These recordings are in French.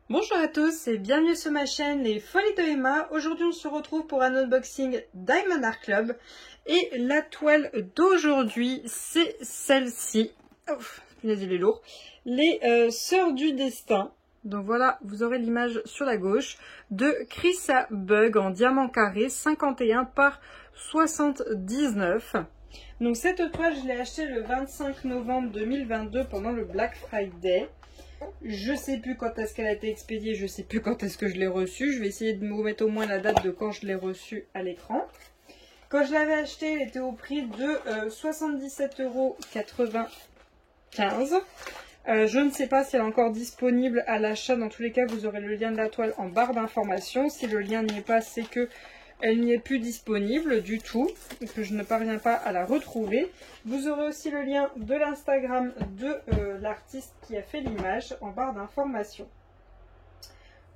Bonjour à tous et bienvenue sur ma chaîne Les Folies de Emma. Aujourd'hui on se retrouve pour un unboxing Diamond Art Club. Et la toile d'aujourd'hui c'est celle-ci. Oh, il est lourd. Les Sœurs du Destin. Donc voilà, vous aurez l'image sur la gauche de Chrissa Bug en diamant carré 51 par 79. Donc cette toile je l'ai achetée le 25 novembre 2022 pendant le Black Friday. Je sais plus quand est-ce qu'elle a été expédiée, je sais plus quand est-ce que je l'ai reçue. Je vais essayer de vous mettre au moins la date de quand je l'ai reçue à l'écran. Quand je l'avais achetée, elle était au prix de 77,95 €. Je ne sais pas si elle est encore disponible à l'achat. Dans tous les cas, vous aurez le lien de la toile en barre d'informations. Si le lien n'y est pas, c'est que elle n'y est plus disponible du tout et que je ne parviens pas à la retrouver. Vous aurez aussi le lien de l'Instagram de l'artiste qui a fait l'image en barre d'informations.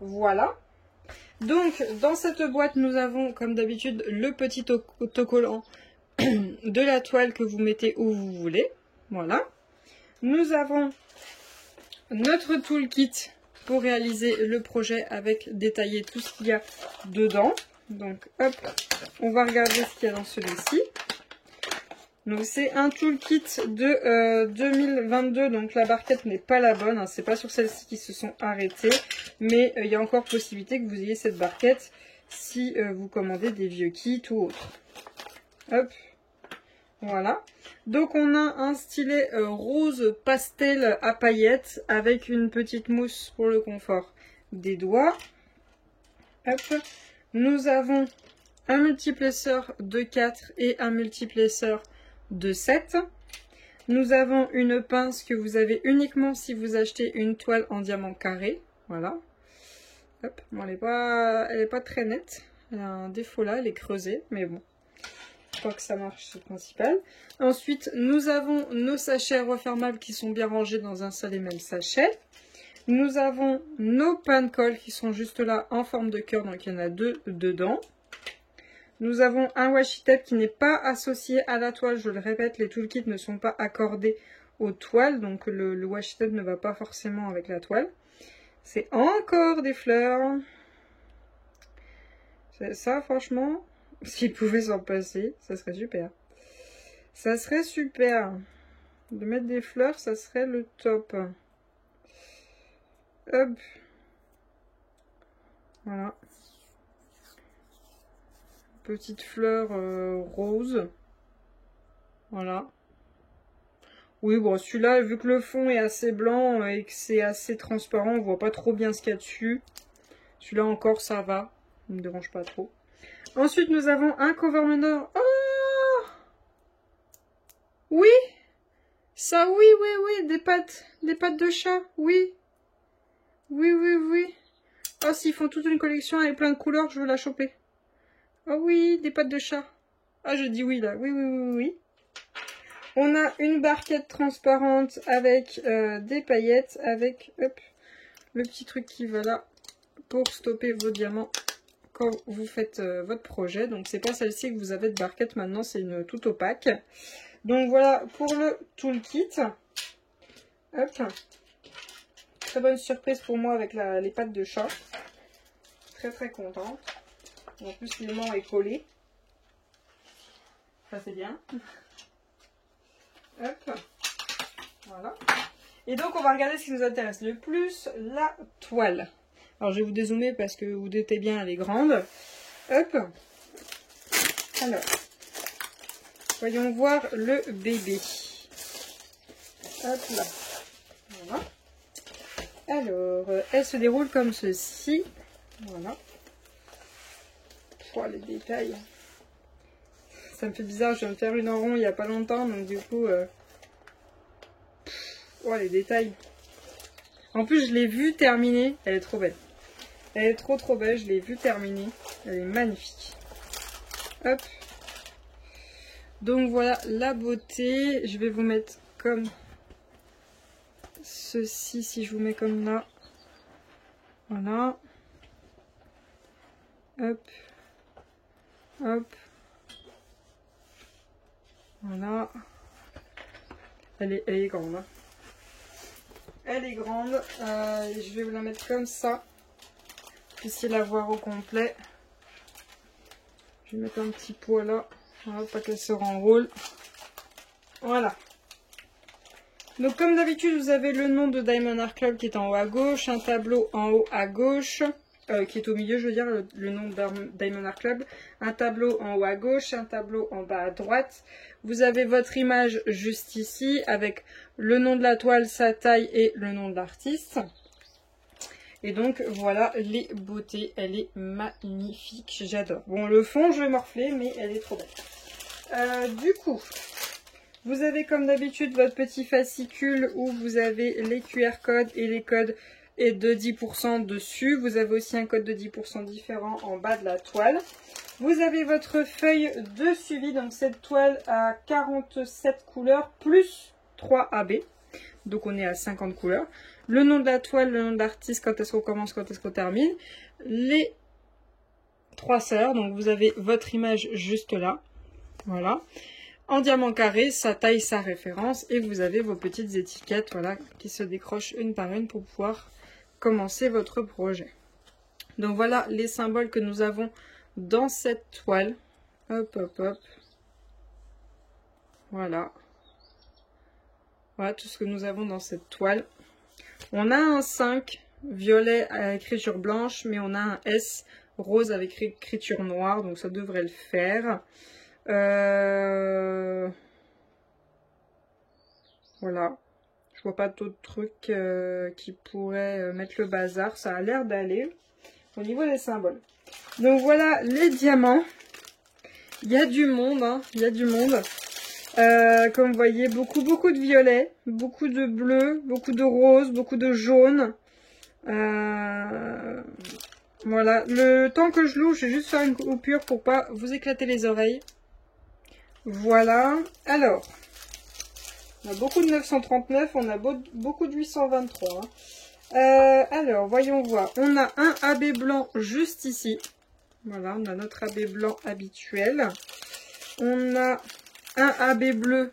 Voilà. Donc dans cette boîte nous avons comme d'habitude le petit autocollant de la toile que vous mettez où vous voulez. Voilà. Nous avons notre toolkit pour réaliser le projet avec détailler tout ce qu'il y a dedans. Donc hop, on va regarder ce qu'il y a dans celui-ci. Donc c'est un toolkit de 2022, donc la barquette n'est pas la bonne, hein, c'est pas sur celle-ci qui se sont arrêtées, mais il y a encore possibilité que vous ayez cette barquette si vous commandez des vieux kits ou autre. Hop, voilà. Donc on a un stylet rose pastel à paillettes avec une petite mousse pour le confort des doigts. Hop. Nous avons un multiplesseur de 4 et un multiplesseur de 7. Nous avons une pince que vous avez uniquement si vous achetez une toile en diamant carré. Voilà. Hop. Bon, elle est pas très nette. Elle a un défaut là, elle est creusée. Mais bon, je crois que ça marche, c'est le principal. Ensuite, nous avons nos sachets refermables qui sont bien rangés dans un seul et même sachet. Nous avons nos pain de colle qui sont juste là en forme de cœur, donc il y en a deux dedans. Nous avons un washi tape qui n'est pas associé à la toile, je le répète, les toolkits ne sont pas accordés aux toiles, donc le washi tape ne va pas forcément avec la toile. C'est encore des fleurs. Ça, franchement, s'ils pouvaient s'en passer, ça serait super. Ça serait super. De mettre des fleurs, ça serait le top. Hop. Voilà. Petite fleur rose. Voilà. Oui, bon, celui-là, vu que le fond est assez blanc et que c'est assez transparent, on voit pas trop bien ce qu'il y a dessus. Celui-là encore, ça va. Il me dérange pas trop. Ensuite, nous avons un cover menor. Oh! Oui! Ça, oui, oui, oui, des pattes de chat, oui. Oui, oui, oui. Oh, s'ils font toute une collection avec plein de couleurs, je veux la choper. Oh oui, des pattes de chat. Ah, je dis oui là. Oui, oui, oui, oui. On a une barquette transparente avec des paillettes, avec hop, le petit truc qui va là pour stopper vos diamants quand vous faites votre projet. Donc, c'est pas celle-ci que vous avez de barquette maintenant, c'est une toute opaque. Donc, voilà pour le toolkit. Hop. Très bonne surprise pour moi avec les pattes de chat. Très, très contente. En plus, l'aimant est collé. Ça, c'est bien. Hop. Voilà. Et donc, on va regarder ce qui nous intéresse le plus, la toile. Alors, je vais vous dézoomer parce que vous doutez bien, elle est grande. Hop. Alors, voyons voir le bébé. Hop là. Voilà. Alors, elle se déroule comme ceci. Voilà. Oh, les détails. Ça me fait bizarre, je viens de faire une en rond il n'y a pas longtemps, donc du coup... Oh, les détails. En plus, je l'ai vue terminée. Elle est trop belle. Elle est trop trop belle, je l'ai vue terminée. Elle est magnifique. Hop. Donc voilà la beauté. Je vais vous mettre comme ceci, si je vous mets comme là. Voilà. Hop. Hop. Voilà. Elle est grande. Hein. elle est grande. Je vais vous la mettre comme ça. Vous puissiez la voir au complet. Je vais mettre un petit poids là. Voilà, pas qu'elle se renroule. Voilà. Donc comme d'habitude, vous avez le nom de Diamond Art Club qui est en haut à gauche, un tableau en haut à gauche, qui est au milieu, je veux dire, le nom de Diamond Art Club, un tableau en haut à gauche, un tableau en bas à droite. Vous avez votre image juste ici, avec le nom de la toile, sa taille et le nom de l'artiste. Et donc voilà les beautés, elle est magnifique, j'adore. Bon, le fond, je vais morfler, mais elle est trop belle. Du coup, vous avez comme d'habitude votre petit fascicule où vous avez les QR codes et les codes de 10% dessus. Vous avez aussi un code de 10% différent en bas de la toile. Vous avez votre feuille de suivi, donc cette toile à 47 couleurs plus 3 AB. Donc on est à 50 couleurs. Le nom de la toile, le nom de l'artiste, quand est-ce qu'on commence, quand est-ce qu'on termine. Les 3 sœurs, donc vous avez votre image juste là. Voilà. En diamant carré, sa taille, sa référence. Et vous avez vos petites étiquettes, voilà, qui se décrochent une par une pour pouvoir commencer votre projet. Donc voilà les symboles que nous avons dans cette toile. Hop, hop, hop. Voilà. Voilà tout ce que nous avons dans cette toile. On a un 5 violet à écriture blanche, mais on a un S rose avec écriture noire, donc ça devrait le faire. Voilà. Je vois pas d'autres trucs qui pourraient mettre le bazar. Ça a l'air d'aller au niveau des symboles. Donc voilà les diamants. Il y a du monde, hein. Il y a du monde. Comme vous voyez, beaucoup de violet, beaucoup de bleu, beaucoup de rose, beaucoup de jaune. Voilà. Le temps que je loue, je vais juste faire une coupure pour pas vous éclater les oreilles. Voilà. Alors, on a beaucoup de 939, on a beaucoup de 823. Hein. Alors, voyons voir. On a un AB blanc juste ici. Voilà, on a notre AB blanc habituel. On a un AB bleu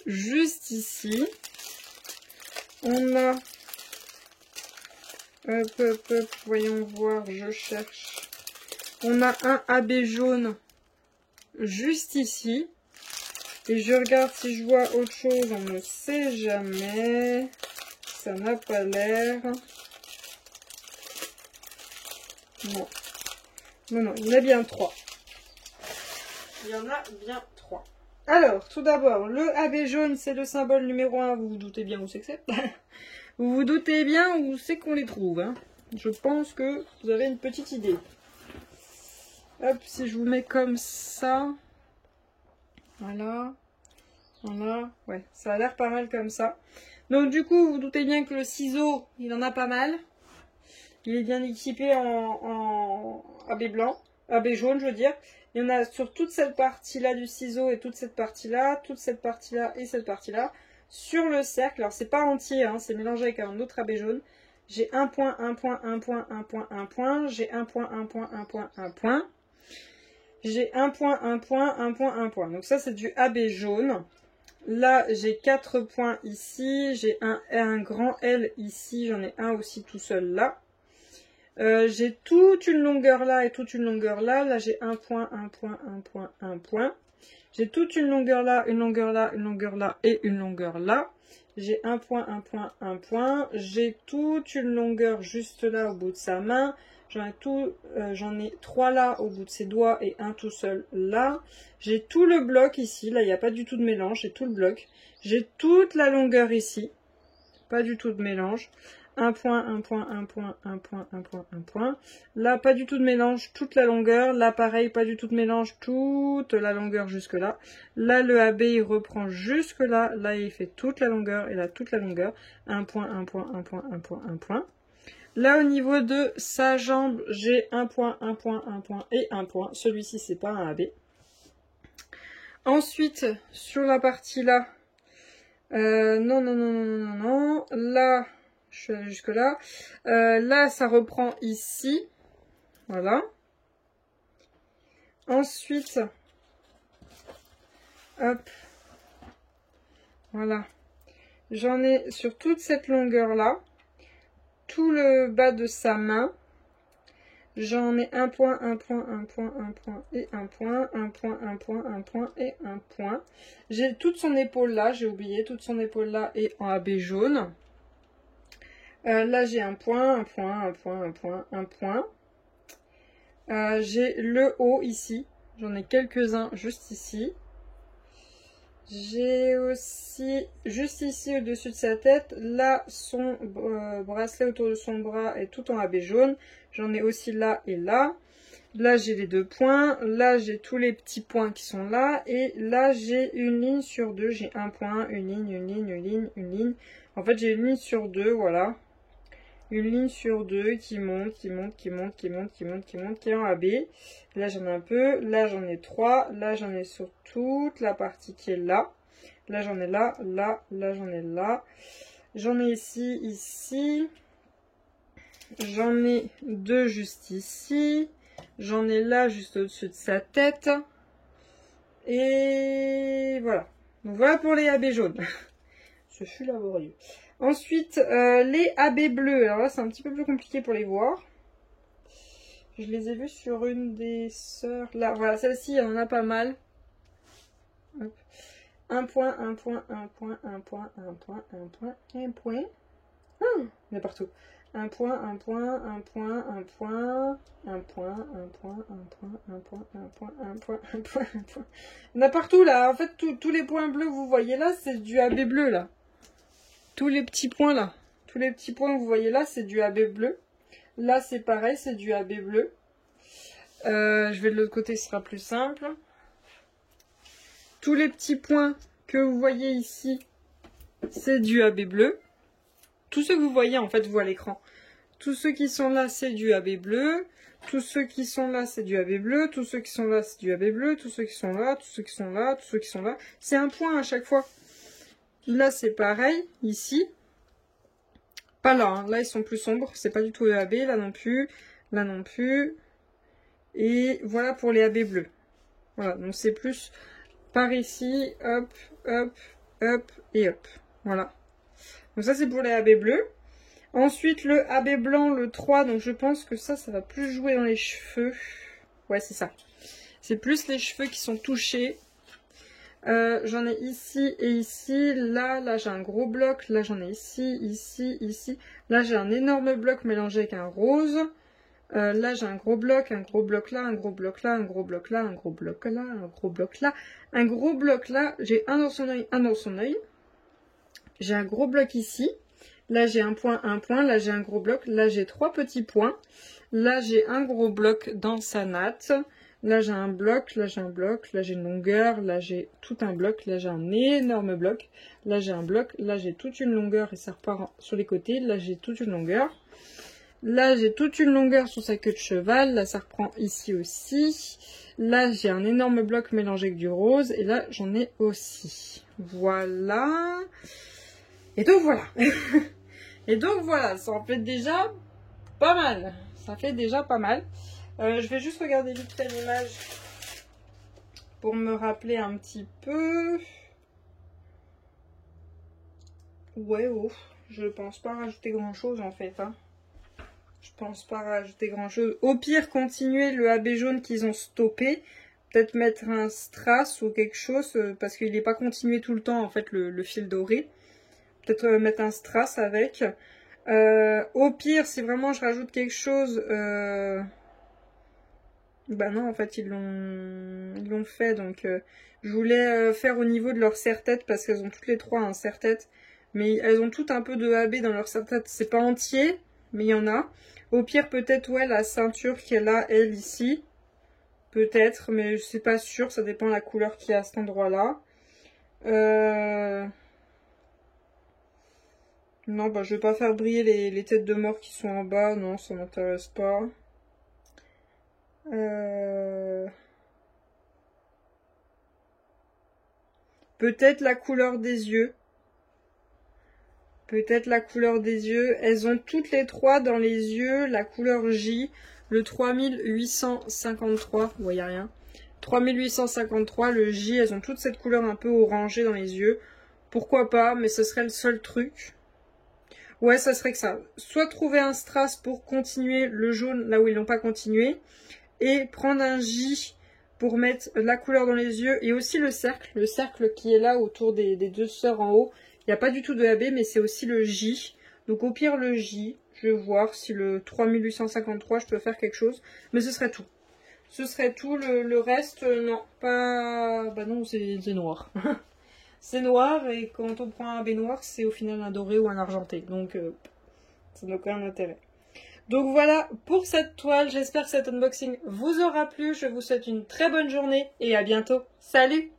juste ici. On a... Hop, hop, hop, voyons voir, je cherche. On a un AB jaune juste ici. Et je regarde si je vois autre chose, on ne sait jamais. Ça n'a pas l'air. Non. Non, non, il y en a bien 3. Il y en a bien 3. Alors, tout d'abord, le AB jaune, c'est le symbole numéro 1. Vous vous doutez bien où c'est que c'est. Vous vous doutez bien où c'est qu'on les trouve. Hein. Je pense que vous avez une petite idée. Hop, si je vous mets comme ça. Voilà. Voilà. Ouais, ça a l'air pas mal comme ça. Donc, du coup, vous vous doutez bien que le ciseau, il en a pas mal. Il est bien équipé en AB blanc. AB jaune, je veux dire. Il y en a sur toute cette partie-là du ciseau et toute cette partie-là et cette partie-là. Sur le cercle, alors c'est pas entier, hein, c'est mélangé avec un autre AB jaune. J'ai un point, un point, un point, un point, un point. J'ai un point, un point, un point, un point. J'ai un point, un point, un point, un point. Donc ça, c'est du AB jaune. Là, j'ai 4 points ici. J'ai un grand L ici. J'en ai un aussi tout seul là. J'ai toute une longueur là et toute une longueur là. Là, j'ai un point, un point, un point, un point. J'ai toute une longueur là, une longueur là, une longueur là et une longueur là. J'ai un point, un point, un point. J'ai toute une longueur juste là au bout de sa main. J'en ai 3 là au bout de ses doigts et un tout seul là. J'ai tout le bloc ici. Là, il n'y a pas du tout de mélange. J'ai tout le bloc. J'ai toute la longueur ici. Pas du tout de mélange. Un point, un point, un point, un point, un point, un point. Là, pas du tout de mélange, toute la longueur. Là, pareil, pas du tout de mélange, toute la longueur jusque là. Là, le AB, il reprend jusque là. Là, il fait toute la longueur et là, toute la longueur. Un point, un point, un point, un point, un point. Là, au niveau de sa jambe, j'ai un point, un point, un point et un point. Celui-ci, c'est pas un AB. Ensuite, sur la partie là, non, non, non, non, non, non. Là, je suis allée jusque là. Là, ça reprend ici. Voilà. Ensuite, hop. Voilà. J'en ai sur toute cette longueur-là. Tout le bas de sa main. J'en ai un point, un point, un point, un point et un point, un point, un point, un point et un point. J'ai toute son épaule là, j'ai oublié, toute son épaule là est en AB jaune. Là j'ai un point, un point, un point, un point, un point. J'ai le haut ici, j'en ai quelques-uns juste ici. J'ai aussi, juste ici au-dessus de sa tête, là son bracelet autour de son bras est tout en AB jaune. J'en ai aussi là et là. Là j'ai les 2 points, là j'ai tous les petits points qui sont là. Et là j'ai une ligne sur 2, j'ai un point, une ligne, une ligne, une ligne, une ligne. En fait j'ai une ligne sur 2, voilà. Une ligne sur 2 qui monte, qui monte, qui monte, qui monte, qui monte, qui monte, qui est en AB. Là j'en ai un peu, là j'en ai 3, là j'en ai sur toute la partie qui est là. Là j'en ai là, là, là j'en ai là. J'en ai ici, ici. J'en ai 2 juste ici. J'en ai là juste au-dessus de sa tête. Et voilà. Donc voilà pour les AB jaunes. Ce fut laborieux. Ensuite, les AB bleus. Alors là, c'est un petit peu plus compliqué pour les voir. Je les ai vus sur une des sœurs. Là, voilà, celle-ci, il y en a pas mal. Hop. Un point, un point, un point, un point, un point, un point, un point. Il y en a partout. Un point, un point, un point, un point, un point, un point, un point, un point, un point, un point, un point, un point. Il y en a partout là. En fait, tous les points bleus que vous voyez là, c'est du AB bleu là. Tous les petits points là. Tous les petits points que vous voyez là, c'est du AB bleu. Là, c'est pareil, c'est du AB bleu. Je vais de l'autre côté, ce sera plus simple. Tous les petits points que vous voyez ici, c'est du AB bleu. Tous ceux que vous voyez, en fait, vous à l'écran. Tous ceux qui sont là, c'est du AB bleu. Tous ceux qui sont là, c'est du AB bleu. Tous ceux qui sont là, c'est du AB bleu. Tous ceux qui sont là, tous ceux qui sont là, tous ceux qui sont là. C'est un point à chaque fois. Là, c'est pareil, ici. Pas là, hein. Là, ils sont plus sombres. C'est pas du tout AB, là non plus. Là non plus. Et voilà pour les AB bleus. Voilà, donc c'est plus par ici, hop, hop, hop et hop. Voilà. Donc ça, c'est pour les AB bleus. Ensuite, le AB blanc, le 3. Donc je pense que ça va plus jouer dans les cheveux. Ouais, c'est ça. C'est plus les cheveux qui sont touchés. J'en ai ici et ici. Là j'ai un gros bloc. Là, j'en ai ici, ici, ici. Là, j'ai un énorme bloc mélangé avec un rose. Là, j'ai un gros bloc là, un gros bloc là, un gros bloc là, un gros bloc là, un gros bloc là, un gros bloc là. Un gros bloc là. J'ai un dans son œil, un dans son œil. J'ai un gros bloc ici. Là, j'ai un point, un point. Là, j'ai un gros bloc. Là, j'ai 3 petits points. Là, j'ai un gros bloc dans sa natte. Là, j'ai un bloc. Là, j'ai un bloc. Là, j'ai une longueur. Là, j'ai tout un bloc. Là, j'ai un énorme bloc. Là, j'ai un bloc. Là, j'ai toute une longueur et ça repart sur les côtés. Là, j'ai toute une longueur. Là, j'ai toute une longueur sur sa queue de cheval. Là, ça reprend ici aussi. Là, j'ai un énorme bloc mélangé avec du rose. Et là, j'en ai aussi. Voilà. Et donc voilà. Et donc voilà, ça en fait déjà pas mal. Ça fait déjà pas mal. Je vais juste regarder vite fait l'image pour me rappeler un petit peu. Ouais, oh, je pense pas rajouter grand chose en fait. Hein. Je pense pas rajouter grand chose. Au pire, continuer le AB jaune qu'ils ont stoppé. Peut-être mettre un strass ou quelque chose parce qu'il n'est pas continué tout le temps en fait le fil doré. Peut-être mettre un strass avec. Au pire, si vraiment je rajoute quelque chose... Bah non, en fait, ils l'ont fait. Donc, je voulais faire au niveau de leur serre-tête parce qu'elles ont toutes les 3 un serre-tête. Mais elles ont toutes un peu de AB dans leur serre-tête. C'est pas entier, mais il y en a. Au pire, peut-être, ouais, la ceinture qu'elle a, elle, ici. Peut-être, mais je suis pas sûre. Ça dépend de la couleur qu'il y a à cet endroit-là. Non, bah je vais pas faire briller les têtes de mort qui sont en bas. Non, ça m'intéresse pas. Peut-être la couleur des yeux. Peut-être la couleur des yeux. Elles ont toutes les 3 dans les yeux la couleur J. Le 3853. Vous voyez rien. 3853, le J. Elles ont toute cette couleur un peu orangée dans les yeux. pourquoi pas, mais ce serait le seul truc. Ouais, ça serait que ça. Soit trouver un strass pour continuer le jaune là où ils n'ont pas continué, et prendre un J pour mettre la couleur dans les yeux, et aussi le cercle qui est là autour des deux sœurs en haut. Il n'y a pas du tout de AB, mais c'est aussi le J. Donc au pire le J, je vais voir si le 3853 je peux faire quelque chose, mais ce serait tout. Ce serait tout, le reste, non, pas... Bah non, c'est noir. C'est noir, et quand on prend un AB noir, c'est au final un doré ou un argenté. Donc, ça n'a aucun intérêt. Donc voilà pour cette toile. J'espère que cet unboxing vous aura plu. Je vous souhaite une très bonne journée et à bientôt. Salut!